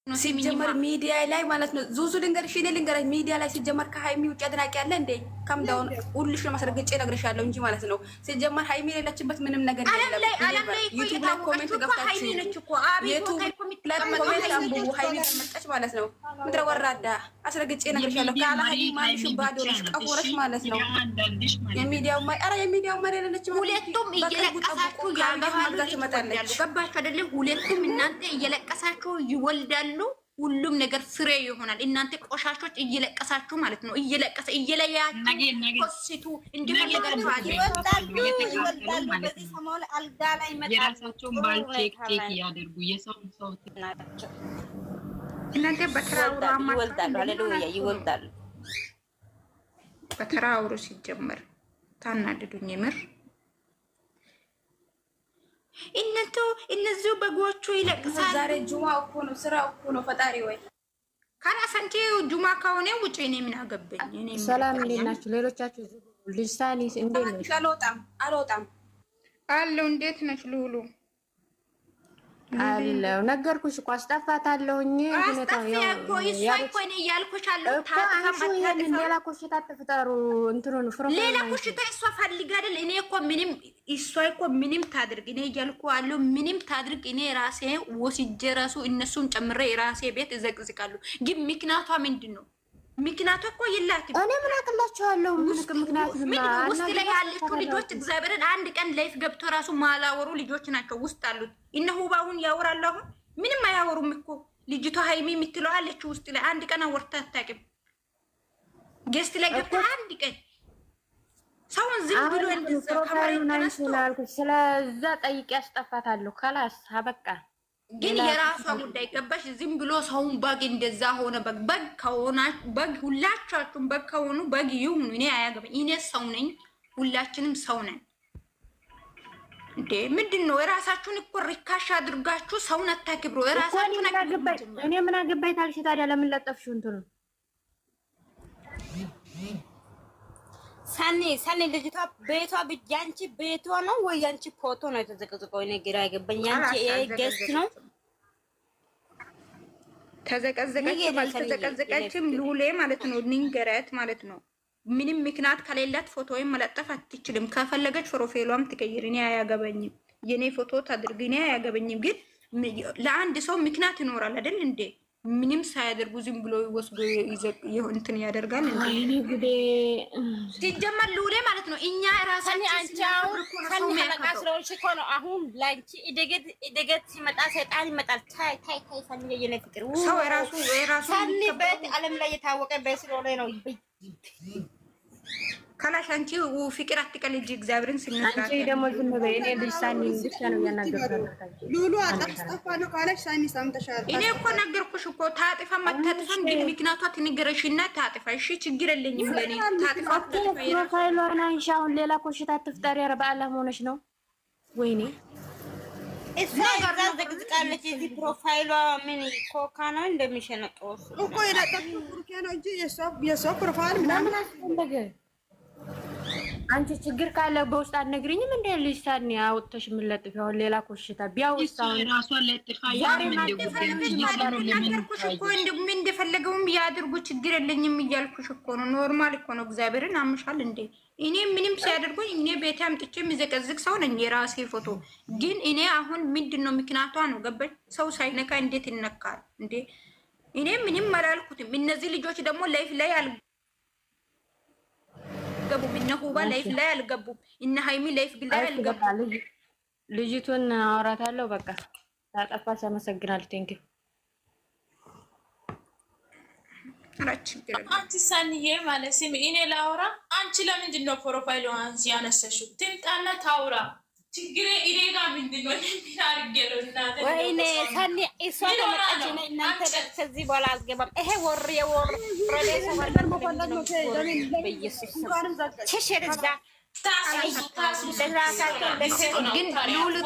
ሲጀመር ሚዲያ ላይ ማለት ነው ዙዙ ልንገርሽ እኔ ልንገርሽ ሚዲያ ላይ ሲጀመር ከሃይሚ ውጭ አድናቂ ያለ እንዴ ከምዳውን ሁሉሽ ለማስረገጬ እነግርሻለሁ እንጂ ማለት ነው ሲጀመር ሃይሚ የሌለችበት ምንም ነገር የለም ዩቲዩብ ላይ ኮሜንት ገብታችሁ ዩቲዩብ ላይ ሃይሚ መጣች ማለት ነው ምድረ ወራዳ አስረገጬ እነግርሻለሁ ካላ ሃይሚ ማንሽ ባዶ ነሽ ቀቦረሽ ማለት ነው የሚዲያው ማሪ የሌለችበት ሁለቱም እየለቀሳችሁ ያጋባችሁ ገባችሁ አይደለም ሁለቱም እናንተ እየለቀሳችሁ ይወልዳሉ ሁሉም ነገር ፍሬ ይሆናል እናንተ ቆሻሾች እየለቀሳችሁ ማለት ነው እየለያችሁ ኮስቱ እንደፈለጋችሁ ይወልዳሉ በዚህ ሰሞን አልጋ ላይ መጣ የራሳቸውን ባል ኬክ ያደርጉ የሰው ናቸው እናንተ በተራውራማ ይወልዳሉ ሃሌሉያ ይወልዳሉ በተራውሩ ሲጀመር ታናድዱኝ ምር እነዚህ በጎቹ ይለቅሳሉ ዛሬ ጁማ እኮ ነው ስራ እኮ ነው ፈጣሪ ወይ ካላሰንቴ ጁማ ከሆነ ውጪ እኔ ምን አገባኝ እኔ ሰላም እንዴት ናችሁ ሌሎቻችሁ ልሳኒስ እንዴት ነው አልወጣም አለው እንዴት ነሽ ሉሉ አለው ነገርኩሽ እኮ አስጠፋታለሁኝ ሁኔታው ያው እኔ ያልኩሽ አለው ሌላ ኮሽታ ተፈጠሩ እንትሩን ፍሮም ሌላ ኮሽታ እሷ ፈልጋ አይደል እኔ እኮ ምንም እሷ እኮ ምንም ታድርግ እኔ ያልኩ አለው ምንም ታድርግ እኔ ራሴ ወስጄ ራሱ እነሱን ጨምሬ ራሴ ቤት እዘቅዝቃለሁ ግን ምክንያቷ ምንድነው ምክንያቱ እኮ ይላክም እኔ ምን አቅላችኋለሁ ምክንያቱ ውስጥ ላይ ያለችው ልጆች እግዚአብሔርን አንድ ቀን ላይፍ ገብቶ ራሱ ማላወሩ ልጆች ናቸው ውስጥ አሉት እነሆ ባሁን ያወራሉ አሁን ምንም አያወሩም እኮ ልጅቷ ሃይሚ የምትለው አለች ውስጥ ላይ አንድ ቀን አወርታ አታውቅም ጌስት ላይ ገብታ አንድ ቀን ሰውን ዝም ብሎ እንደዛ ካሜራ ስለዛ ጠይቄ አስጠፋታለሁ ካላስ አበቃ ግን የራሷ ጉዳይ ገባሽ ዝም ብሎ ሰውን በግ እንደዛ ሆነ በግ ከሆነ በግ ሁላችሁም በግ ከሆኑ በግ ይሁኑ እኔ አያገባኝ እኔ ሰው ነኝ ሁላችንም ሰው ነን እንዴ ምንድነው የራሳችሁን እኮ ሪካሽ አድርጋችሁ ሰውን አታክብሩ የራሳችሁን አግባይ እኔ ምን አገባኝ ታልሽ ታዲያ ለምን ለጠፍሽው እንትኑ ሰኒ ልጅቷ ቤቷ ያንቺ ቤቷ ነው ወይ ያንቺ ፎቶ ነው የተዘቀዘቀው? እኔ ግራ አይገባኝ። ያንቺ ገስት ነው ተዘቀዘቀችም ሉሌ ማለት ነው ንንገረት ማለት ነው። ምንም ምክንያት ከሌላት ፎቶ ወይ መለጠፍ አትችልም። ከፈለገች ፕሮፋይሏም ትቀይር እኔ አያገባኝም። የኔ ፎቶ ታድርግ እኔ አያገባኝም። ግን ለአንድ ሰው ምክንያት ይኖራል አይደል እንዴ? ምንም ሳያደርጉ ዝም ብሎ ወስዶ እንትን ያደርጋል እንዴ? እኔ ጉዴ ሲጀመር ሉሌ ማለት ነው እኛ ራሳችን አንቻው ከነቃስሮች እኮ ነው አሁን ላንቺ እደገት ሲመጣ ሰይጣን ይመጣል። ታይ ሰኒ የኔ ፍቅር ሰው ራሱ ሰኒ በት ዓለም ላይ የታወቀ በስሎለ ነው ካላሽ አንቺ ፍቅር አትቀልጂ እግዚአብሔርን ስንናገር አንቺ ደግሞ ዝም በይ። እኔ ልሳኒ ብቻ ነው ያናገርኩት። ሉሉ አጣስጠፋ ነው ካለሽ ሳኒ ሰምተሻል። እኔ እኮ ነገርኩሽ እኮ ታጥፋ ማታጥፋም ግን ምክንያቷ ትንገረሽና ታጥፋ። እሺ ችግር የለኝም ለኔ ታጥፋ። ፕሮፋይሏን አንሺ። አሁን ሌላ ኮሽታ አትፍጠሪ። ኧረ በአላህ ሆነሽ ነው ወይኔ እሷ ጋር ዘግዝቃለች። እዚህ ፕሮፋይሏ ምን ኮካ ነው እንደሚሸነቀው እኮ የለጠፉ ቡርኬ ነው እንጂ የሷ ፕሮፋይል ምናምን አስፈለገ። አንቺ ችግር ካለ በውስጥ አትነግሪኝም እንዴ? ልጅታን አውጥተሽ የምለጥፊ አሁን ሌላ ኮሽታ ቢያውስታው ራሷን ለጥፋ እንደፈለገውም ያድርጉ ችግር የለኝም እያልኩሽ እኮ ነው። ኖርማል እኮ ነው። እግዚአብሔርን አምሻል እንዴ? እኔ ምንም ሲያደርጉኝ እኔ ቤቴ አምጥቼ የሚዘቀዝቅ ሰው ነኝ። የራሴ ፎቶ ግን እኔ አሁን ምንድነው ምክንያቷ ነው ገባሽ? ሰው ሳይነካ እንዴት ይነካል እንዴ? እኔ ምንም አላልኩትም። እነዚህ ልጆች ደግሞ ላይፍ ላይ አልገቡም። እነ ሁባ ላይፍ ላይ አልገቡም። እነ ሃይሚ ላይፍ ላይ አልገቡም። ልጅቱን አወራታለሁ። በቃ ታጠፋሽ። አመሰግናለሁ። ቴንኪው አንቺ ሳንዬ ማለት ስሚ፣ እኔ ላውራ። አንቺ ለምንድን ነው ፕሮፋይል አንቺ ያነሳሽው? ትምጣና ታውራ። ችግሬ እኔ ጋር ምንድን ነው? እንዴት አድርጌ ነው እናቴ? ወይኔ ሳኒ እሷ ተመጣጭ ነው። እናንተ ከዚህ በኋላ አልገባም። ይሄ ወር ፕሮዴስ ወርደር መፈለግ ነው። በኢየሱስ ቸሸር እዛ ግን ሉሉ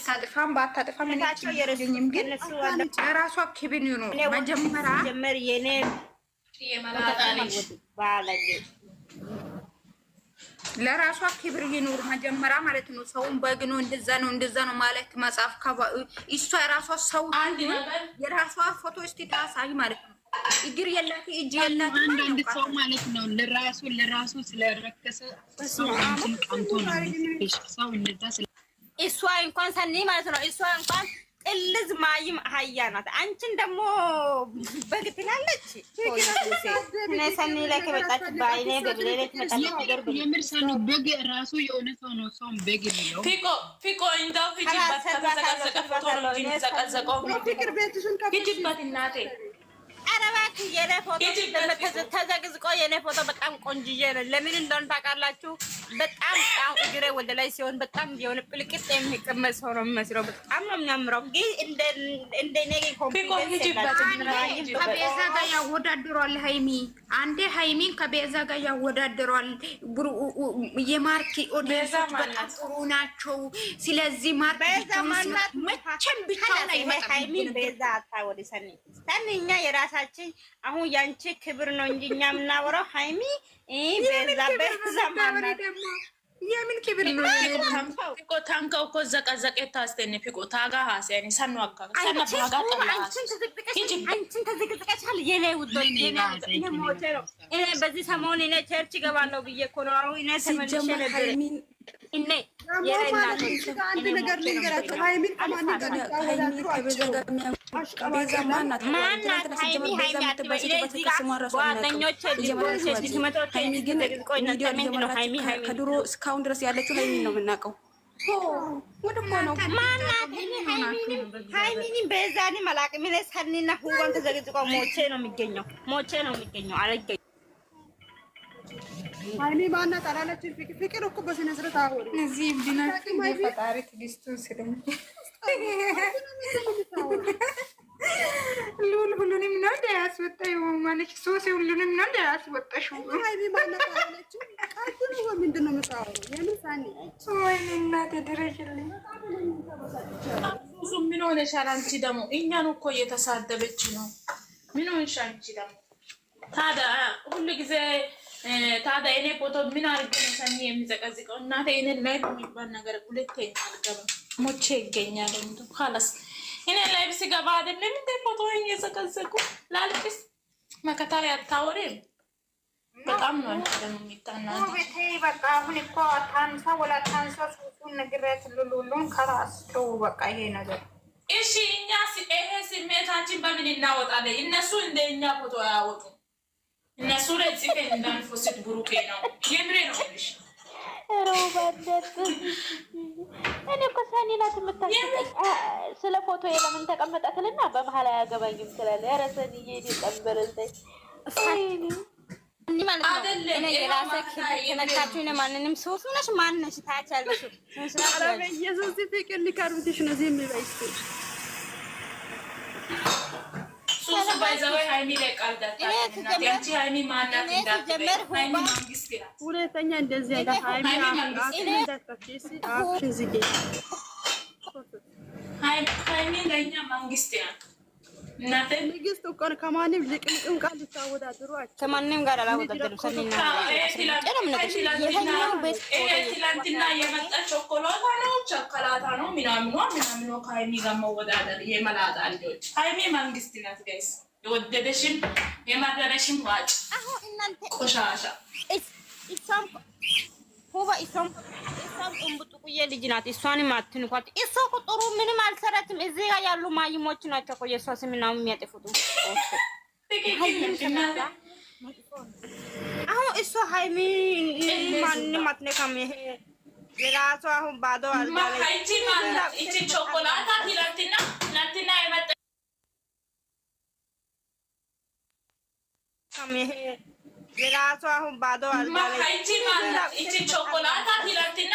ታጥፋም ባታጥፋም የረኝም ግን ራሷ ክብን ነው መጀመሪያ የኔ ለራሷ ክብር ይኑር መጀመሪያ ማለት ነው። ሰውን በግኖ እንደዛ ነው ማለት መጽሐፍ እሷ የራሷ ሰው የራሷ ፎቶ እስቲ ታሳይ ማለት ነው። እግር የላት እጅ የላት አንዳንድ ሰው ማለት ነው ለራሱ ስለረከሰ ሰው እንትን ቀንቶ ነው ሰው እንደዛ እሷ እንኳን ሰኒ ማለት ነው። እሷ እንኳን ጥልዝ ማይም አህያ ናት። አንቺን ደግሞ በግ ትላለች። ሰኒ ላይ ከመጣች ባይኔ በብሌሌ ትመጣለች። የምር ሰኒ በግ ራሱ የሆነ ሰው ነው ሰውን በግ የሚለው ፊቆ እንዳው ሂጂበት ከተዘቀዘቀ ፎቶ ነው የሚዘቀዘቀው። ሂጂበት እናቴ ኧረ እባክህ የኔ ፎቶ ተዘቅዝቆ የኔ ፎቶ በጣም ቆንጅዬ ነው። ለምን እንደሆነ ታውቃላችሁ? በጣም እግሬ ወደ ላይ ሲሆን በጣም የሆነ ፕልቅጥ የሚቀመጥ ሰው ነው የሚመስለው። በጣም ነው የሚያምረው። ግን እንደኔ ከቤዛ ጋር ያወዳድሯል ሃይሚ። አንዴ ሃይሚን ከቤዛ ጋር ያወዳድሯል። የማርክ ኦዲየንሶች በጣም ጥሩ ናቸው። ስለዚህ ማርክ መቼም ብቻውን አይመጣም። ሃይሚን ቤዛ አታወሪ ሰኒ እኛ የራሳችን አሁን ያንቺ ክብር ነው እንጂ እኛ የምናወራው ሃይሚ ቤዛ ማለት የምን ክብር ነው? ፊቆ ታንከው እኮ ዘቀዘቀ ታስተን ፊቆ ታጋ ሀሰኒ ሰኑ አጋ ሰና ባጋ አንቺን ተዘቅዝቀሻል የኔ ውዶች። እኔ ሞቼ ነው። እኔ በዚህ ሰሞን እኔ ቸርች እገባለሁ ብዬ እኮ ነው። አሁን እኔ ተመልሼ ነበር እኔ አንድ ነገር ልንገራቸው። ሃይሚን ከማን ጋር ከድሮ እስካሁን ድረስ ያለችው ሃይሚን ነው የምናውቀው። ሃይሚን በዛኔ መላቅም ላይ ሰኒና ሁዋን ተዘግዝቆ ሞቼ ነው የሚገኘው። አለገኝ ሃይሚ ማናት አላለች። ፍቅር እኮ በስነ ስርዓት አወሪ። እዚህ ቢናችሁ ፈጣሪ ትግስቱን ስለኝ ሁሉንም ነው ያስወጣው ማለት ሶሲ ሁሉንም ነው ያስወጣሽው። ሃይሚ ማናት አላለች። ካቱን ምንድን ነው የምታወራው? የምን ሳኒ ወይኔ እናቴ ድረሽልኝ። ብዙ ምን ሆነሻል አንቺ? ደግሞ እኛን እኮ እየተሳደበች ነው። ምን ሆነሽ አንቺ? ደግሞ ታዲያ ሁሉ ጊዜ ታዲያ እኔ ፎቶ ምን አድርጌ ነው ሰኒ የሚዘቀዝቀው? እናቴ እኔን ላይ የሚባል ነገር ሁለተኛ አልገባም። ሞቼ ይገኛል እንዴ? خلاص እኔ ላይ ሲገባ አይደለም እንዴ ፎቶ እየዘቀዘቁ ላልቅስ መከታ ያታወሪም በጣም ነው ደግሞ የሚጣናው። በቃ አሁን እኮ ታንሳ ወላ ታንሳ ሱሱን ነግሬት ሁሉን ከራስ ተው በቃ ይሄ ነገር እሺ። እኛ ይሄ ስሜታችን በምን እናወጣለን? እነሱ እንደኛ ፎቶ ያወጡ እነሱ ላይ ጽፈን እንዳንፎስት ብሩኬ ነው የምሬ ነው ልሽ ሮባለት እኔ እኮ ሰኒ ናት የምታስቀኝ። ስለ ፎቶ ለምን ተቀመጣትልና በመሀል አያገባኝም ስላለ ኧረ ሰኒዬ ይጠምበረልኝ እኔ ማለት ነው። እኔ የራሴ ከነካችሁ እኔ ማንንም ሶስ ነሽ ማንነሽ ታቻለሽ አረበ ኢየሱስ ፍቅር ሊካርብትሽ ነው ዝም በይ እስኪ ሱሱ ባይዘው ሃይሚ ለቃል ዳታ ያንቺ ሃይሚ ማናት እንዳትበይ ሃይሚ መንግስት ናት። ሁለተኛ እንደዚህ አይነት ሃይሚ ሃይሚ ለኛ መንግስት ናት። እናቴ ንግስት እኮ ከማንም ልቅምቅም ቃል ልታወዳድሩ ከማንም ጋር አላወዳደርም። ሰኒና ትላንትና የመጣ ቾኮላታ ነው ምናምኗ ከሃይሚ ጋር መወዳደር የመላጣ ልጆች። ሃይሚ መንግስት ናት ጋይስ። የወደደሽም የማደረሽም ዋጭ ቆሻሻ እሷም ቁምቡጥቁዬ ልጅ ናት። እሷንም አትንኳት። እሷ እኮ ጥሩ ምንም አልሰራችም። እዚህ ጋር ያሉ ማይሞች ናቸው እኮ የእሷ ስምና የሚያጠፉት። አሁን እሷ ሃይሚ ማንም አትነካም። ይሄ የራሷ አሁን ባዶ አልጋ ላይ እቺ ቾኮላታ ትላንትና የመጣ ይሄ የራሷ አሁን ባዶ አልጋ ላይ እቺ ቾኮላታ ትላንትና